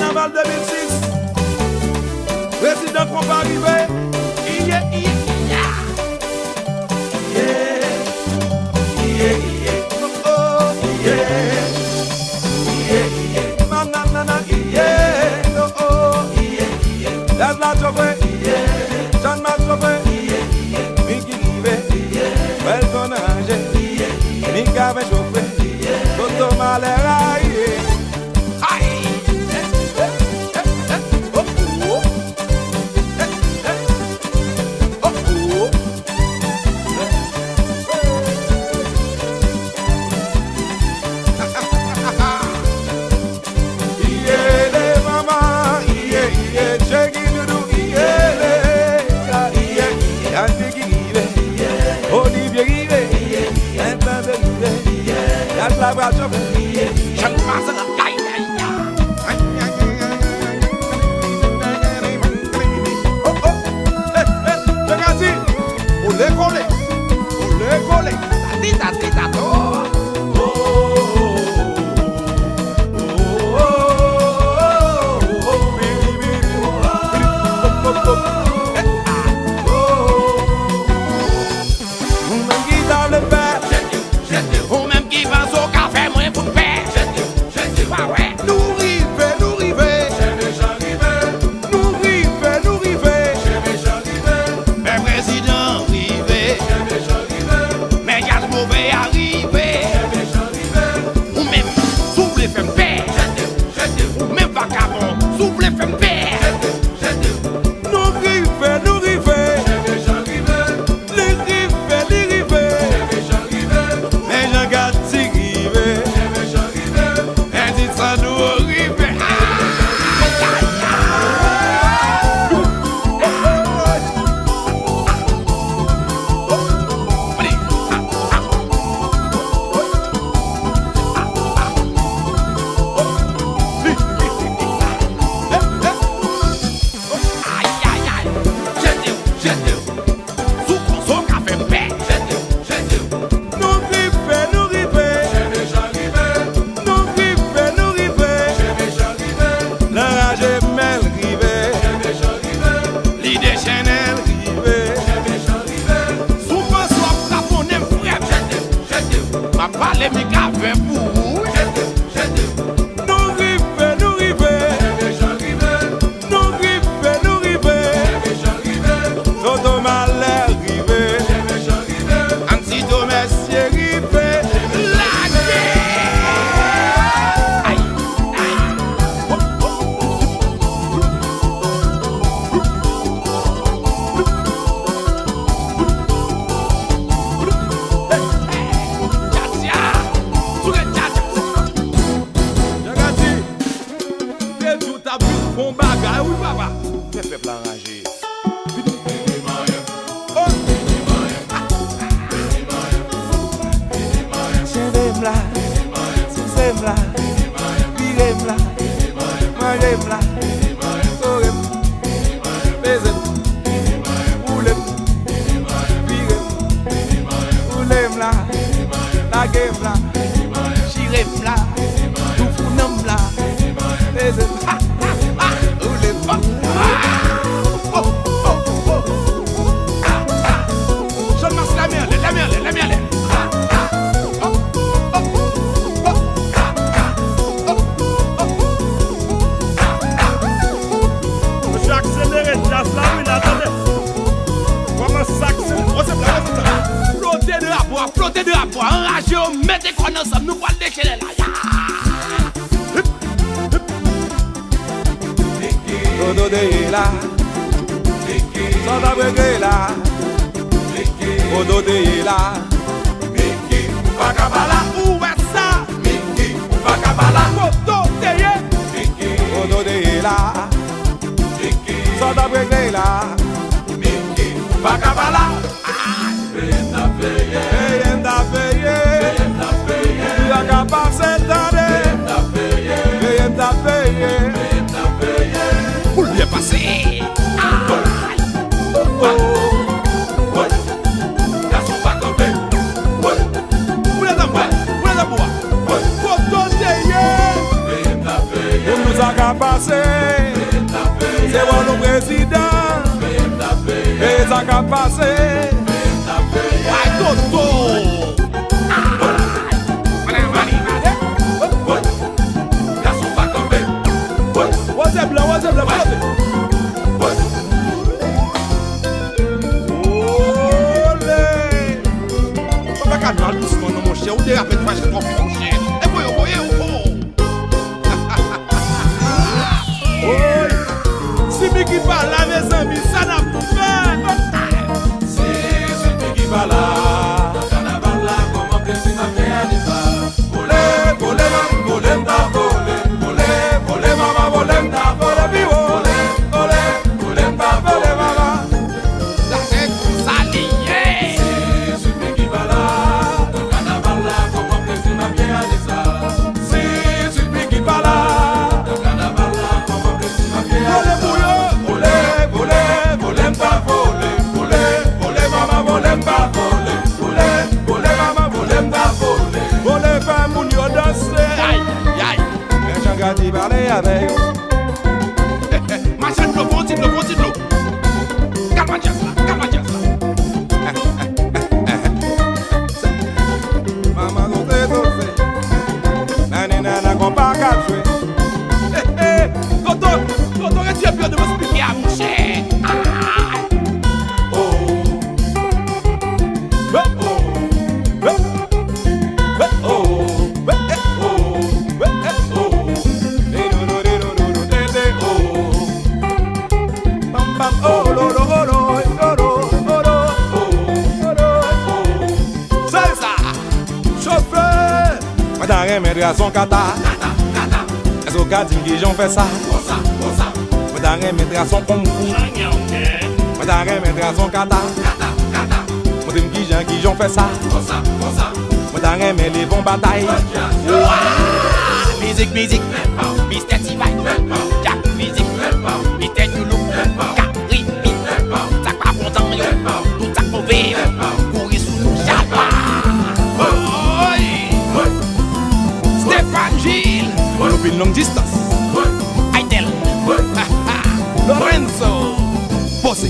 Carnaval 2006. Président qu'on va arriver. John Matsope, Mickey Rive, Welton Angel, Mika Vechope, Toto Malera. Flotter de la poire, enragé, mettez quoi ensemble, nous allons déchirer là. Todo de la, Santa Brigela, Todo de la, Bacabala, où est ça? Bacabala, Todo de la, Santa Brigela, Bacabala. Pour lui passer. Nous qu'a passé. C'est bon le président. Et ça qu'a passé. Ouais, Toto. What's up, là, what's up, là, what's up? Calma doucement, non, mon cher. Ou dérapez de vache, mon cher. Et voyons, voyons, Si Miki parle là, mes amis, ça n'a pas fait. Si Miki parle là, carnaval là, comment que tu m'as fait aller ça? Volez, volez, volez, volez, volez, volez, maman, volez, volez, vivo, volez, volez, volez, volez, maman. ça c'est comme ça, lié. Si Miki parle là, carnaval là, comment que tu m'as fait aller ça? Si Miki parle là, carnaval là, comment que tu m'as fait aller ça? Gadi parler avec Machin de l'eau, bon de l'eau, bon de l'eau. Calme-toi, calme-toi. Maman dose Nana qu'on pas qu'à jouer. Toto, retire peur de m'expliquer à mon cher. Mettre à son kata. Est-ce qu'au cas d'une guijon fait ça? Madame mettre à son concours. Madame mettre à son kata. Madame guijon fait ça. Madame met les bons batailles. Musique, Mr. T-Vibe, Jack Music, Mr. Youlou, Capri, ça pas content, tout ça mauvais, courir sous nous, chapa. Stéphane Gilles, Une longue distance. Aidel, Lorenzo, Posse.